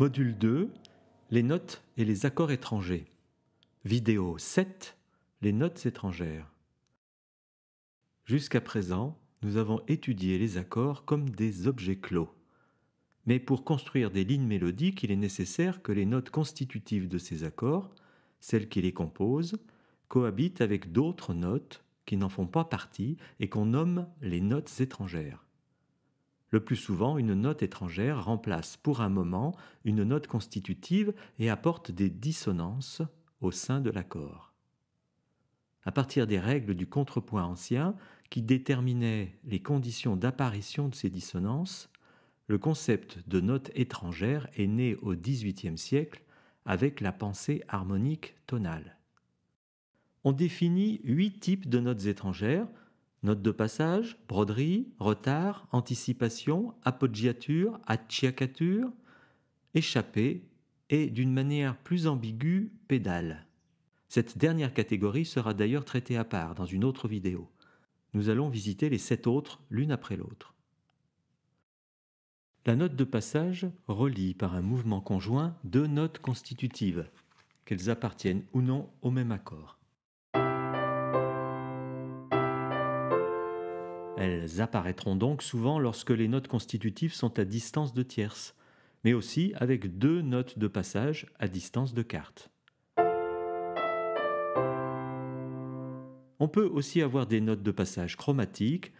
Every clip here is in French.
Module 2, les notes et les accords étrangers. Vidéo 7, les notes étrangères. Jusqu'à présent, nous avons étudié les accords comme des objets clos. Mais pour construire des lignes mélodiques, il est nécessaire que les notes constitutives de ces accords, celles qui les composent, cohabitent avec d'autres notes qui n'en font pas partie et qu'on nomme les notes étrangères. Le plus souvent, une note étrangère remplace pour un moment une note constitutive et apporte des dissonances au sein de l'accord. À partir des règles du contrepoint ancien qui déterminaient les conditions d'apparition de ces dissonances, le concept de note étrangère est né au XVIIIe siècle avec la pensée harmonique tonale. On définit 8 types de notes étrangères: note de passage, broderie, retard, anticipation, appoggiature, acciaccature, échappée et, d'une manière plus ambiguë, pédale. Cette dernière catégorie sera d'ailleurs traitée à part dans une autre vidéo. Nous allons visiter les 7 autres l'une après l'autre. La note de passage relie par un mouvement conjoint 2 notes constitutives, qu'elles appartiennent ou non au même accord. Elles apparaîtront donc souvent lorsque les notes constitutives sont à distance de tierce, mais aussi avec 2 notes de passage à distance de quarte. On peut aussi avoir des notes de passage chromatiques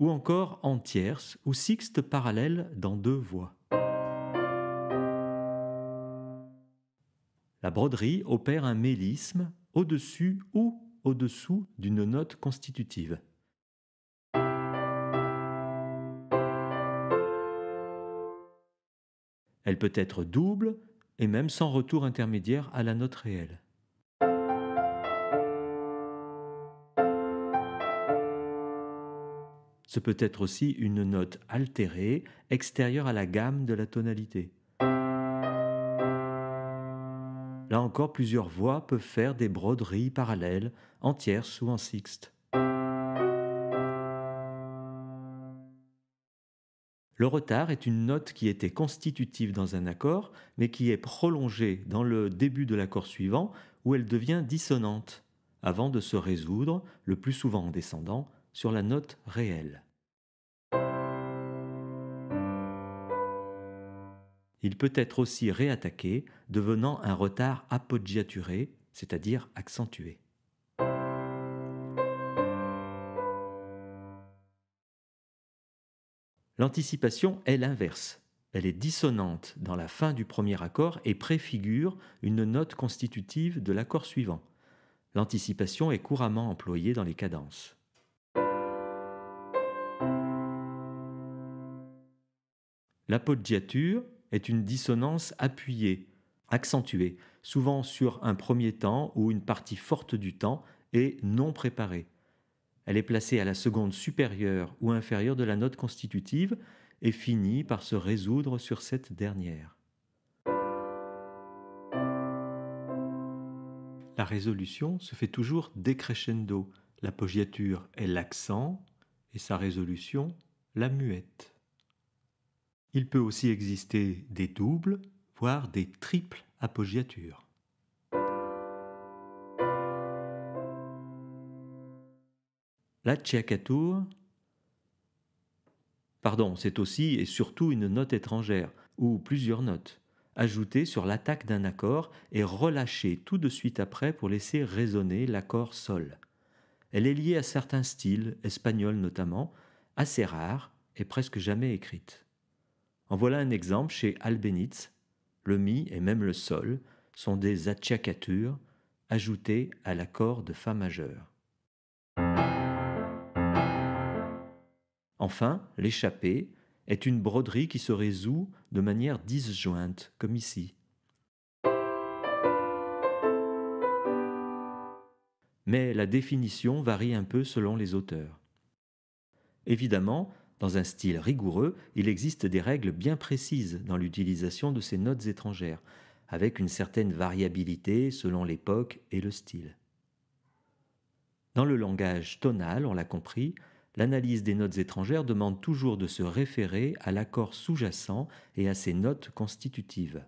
ou encore en tierce ou sixte parallèle dans 2 voix. La broderie opère un mélisme au-dessus ou au-dessous d'une note constitutive. Elle peut être double et même sans retour intermédiaire à la note réelle. Ce peut être aussi une note altérée, extérieure à la gamme de la tonalité. Là encore, plusieurs voix peuvent faire des broderies parallèles, en tierce ou en sixte. Le retard est une note qui était constitutive dans un accord, mais qui est prolongée dans le début de l'accord suivant, où elle devient dissonante, avant de se résoudre, le plus souvent en descendant, sur la note réelle. Il peut être aussi réattaqué, devenant un retard appoggiaturé, c'est-à-dire accentué. L'anticipation est l'inverse. Elle est dissonante dans la fin du premier accord et préfigure une note constitutive de l'accord suivant. L'anticipation est couramment employée dans les cadences. L'appoggiature est une dissonance appuyée, accentuée, souvent sur un premier temps ou une partie forte du temps et non préparée. Elle est placée à la seconde supérieure ou inférieure de la note constitutive et finit par se résoudre sur cette dernière. La résolution se fait toujours décrescendo. L'appoggiature est l'accent et sa résolution la muette. Il peut aussi exister des doubles, voire des triples appoggiatures. L'acciaccature, c'est aussi et surtout une note étrangère, ou plusieurs notes, ajoutées sur l'attaque d'un accord et relâchées tout de suite après pour laisser résonner l'accord sol. Elle est liée à certains styles, espagnols notamment, assez rares et presque jamais écrites. En voilà un exemple chez Albéniz. Le mi et même le sol sont des acciaccatures ajoutées à l'accord de fa majeur. Enfin, l'échappée est une broderie qui se résout de manière disjointe, comme ici. Mais la définition varie un peu selon les auteurs. Évidemment, dans un style rigoureux, il existe des règles bien précises dans l'utilisation de ces notes étrangères, avec une certaine variabilité selon l'époque et le style. Dans le langage tonal, on l'a compris, L'analyse des notes étrangères demande toujours de se référer à l'accord sous-jacent et à ses notes constitutives.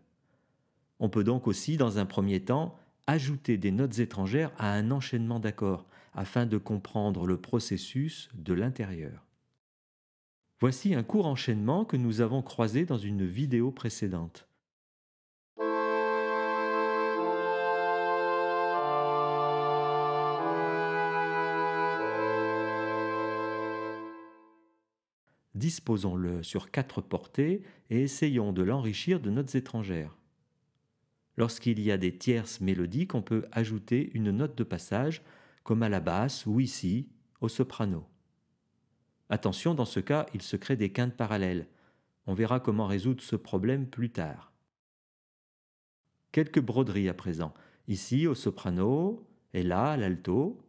On peut donc aussi, dans un premier temps, ajouter des notes étrangères à un enchaînement d'accords afin de comprendre le processus de l'intérieur. Voici un court enchaînement que nous avons croisé dans une vidéo précédente. Disposons-le sur 4 portées et essayons de l'enrichir de notes étrangères. Lorsqu'il y a des tierces mélodiques, on peut ajouter une note de passage, comme à la basse ou ici, au soprano. Attention, dans ce cas, il se crée des quintes parallèles. On verra comment résoudre ce problème plus tard. Quelques broderies à présent. Ici, au soprano, et là, à l'alto.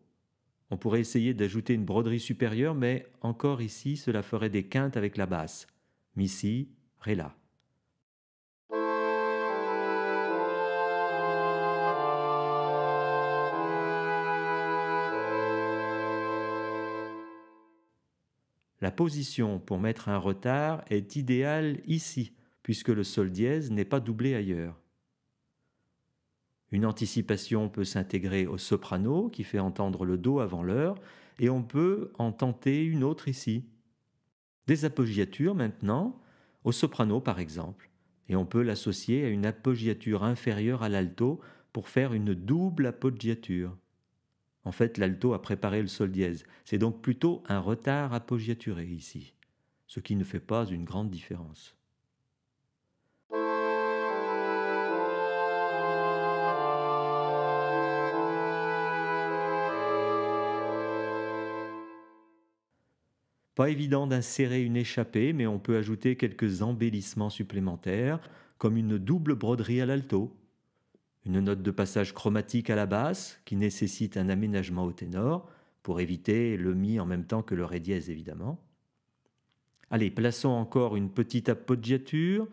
On pourrait essayer d'ajouter une broderie supérieure, mais encore ici, cela ferait des quintes avec la basse. Mi, si, ré, la. La position pour mettre un retard est idéale ici, puisque le sol dièse n'est pas doublé ailleurs. Une anticipation peut s'intégrer au soprano, qui fait entendre le do avant l'heure, et on peut en tenter une autre ici. Des appoggiatures maintenant, au soprano par exemple, et on peut l'associer à une appoggiature inférieure à l'alto pour faire une double appoggiature. En fait, l'alto a préparé le sol dièse. C'est donc plutôt un retard appoggiaturé ici, ce qui ne fait pas une grande différence. Pas évident d'insérer une échappée, mais on peut ajouter quelques embellissements supplémentaires, comme une double broderie à l'alto, une note de passage chromatique à la basse, qui nécessite un aménagement au ténor, pour éviter le mi en même temps que le ré dièse évidemment. Allez, plaçons encore une petite appoggiature,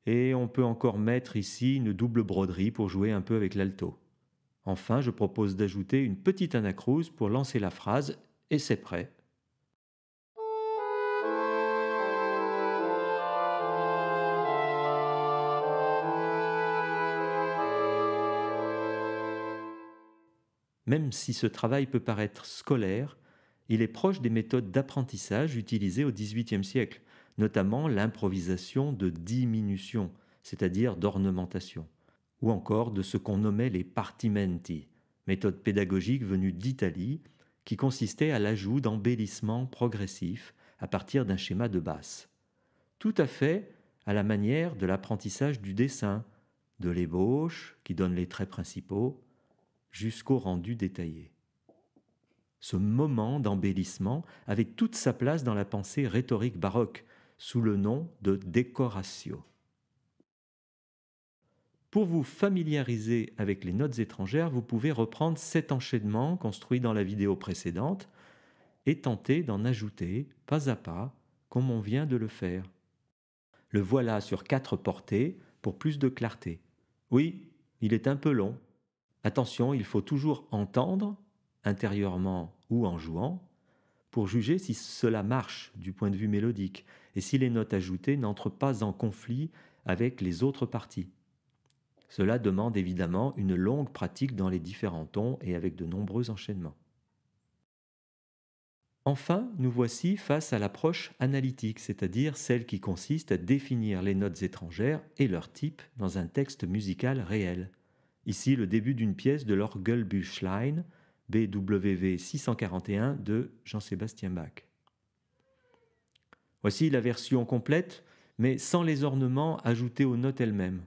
et on peut encore mettre ici une double broderie pour jouer un peu avec l'alto. Enfin, je propose d'ajouter une petite anacrouse pour lancer la phrase, et c'est prêt. Même si ce travail peut paraître scolaire, il est proche des méthodes d'apprentissage utilisées au XVIIIe siècle, notamment l'improvisation de diminution, c'est-à-dire d'ornementation, ou encore de ce qu'on nommait les partimenti, méthode pédagogique venue d'Italie, qui consistait à l'ajout d'embellissements progressifs à partir d'un schéma de basse. Tout à fait à la manière de l'apprentissage du dessin, de l'ébauche, qui donne les traits principaux, jusqu'au rendu détaillé. Ce moment d'embellissement avait toute sa place dans la pensée rhétorique baroque, sous le nom de decoratio. Pour vous familiariser avec les notes étrangères, vous pouvez reprendre cet enchaînement construit dans la vidéo précédente et tenter d'en ajouter pas à pas, comme on vient de le faire. Le voilà sur 4 portées pour plus de clarté. Oui, il est un peu long. Attention, il faut toujours entendre, intérieurement ou en jouant, pour juger si cela marche du point de vue mélodique et si les notes ajoutées n'entrent pas en conflit avec les autres parties. Cela demande évidemment une longue pratique dans les différents tons et avec de nombreux enchaînements. Enfin, nous voici face à l'approche analytique, c'est-à-dire celle qui consiste à définir les notes étrangères et leur type dans un texte musical réel. Ici, le début d'une pièce de l'Orgelbüchlein, BWV 641 de Jean-Sébastien Bach. Voici la version complète, mais sans les ornements ajoutés aux notes elles-mêmes.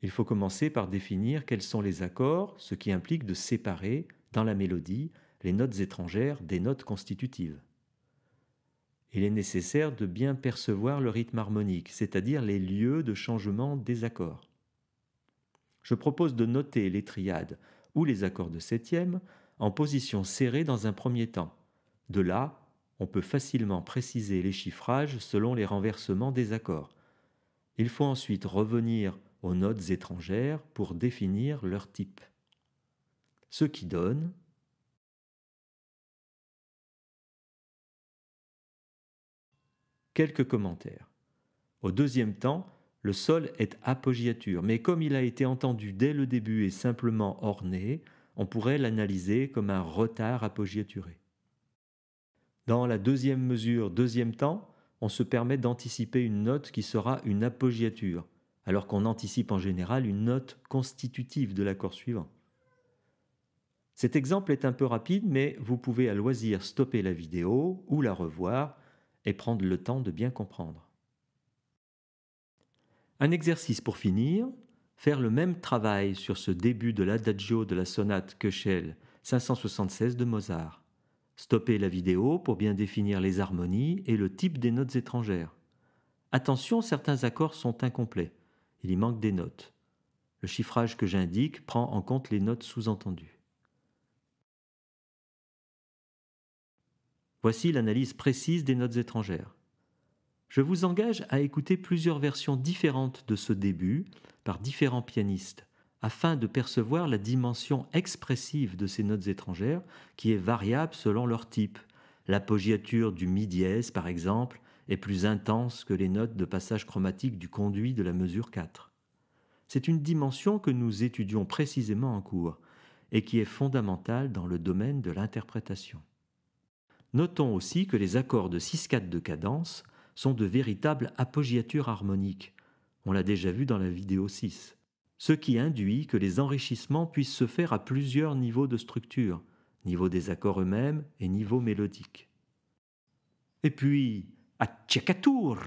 Il faut commencer par définir quels sont les accords, ce qui implique de séparer, dans la mélodie, les notes étrangères des notes constitutives. Il est nécessaire de bien percevoir le rythme harmonique, c'est-à-dire les lieux de changement des accords. Je propose de noter les triades ou les accords de septième en position serrée dans un premier temps. De là, on peut facilement préciser les chiffrages selon les renversements des accords. Il faut ensuite revenir aux notes étrangères pour définir leur type. Ce qui donne Quelques commentaires. Au deuxième temps, le sol est appoggiature, mais comme il a été entendu dès le début et simplement orné, on pourrait l'analyser comme un retard appoggiaturé. Dans la deuxième mesure, deuxième temps, on se permet d'anticiper une note qui sera une appoggiature, alors qu'on anticipe en général une note constitutive de l'accord suivant. Cet exemple est un peu rapide, mais vous pouvez à loisir stopper la vidéo ou la revoir et prendre le temps de bien comprendre. Un exercice pour finir, faire le même travail sur ce début de l'adagio de la sonate Köchel 576 de Mozart. Stoppez la vidéo pour bien définir les harmonies et le type des notes étrangères. Attention, certains accords sont incomplets. Il y manque des notes. Le chiffrage que j'indique prend en compte les notes sous-entendues. Voici l'analyse précise des notes étrangères. Je vous engage à écouter plusieurs versions différentes de ce début par différents pianistes, afin de percevoir la dimension expressive de ces notes étrangères qui est variable selon leur type. L'appoggiature du mi dièse, par exemple, est plus intense que les notes de passage chromatique du conduit de la mesure 4. C'est une dimension que nous étudions précisément en cours et qui est fondamentale dans le domaine de l'interprétation. Notons aussi que les accords de 6/4 de cadence sont de véritables appoggiatures harmoniques. On l'a déjà vu dans la vidéo 6. Ce qui induit que les enrichissements puissent se faire à plusieurs niveaux de structure, niveau des accords eux-mêmes et niveau mélodique. Et puis, acciaccature!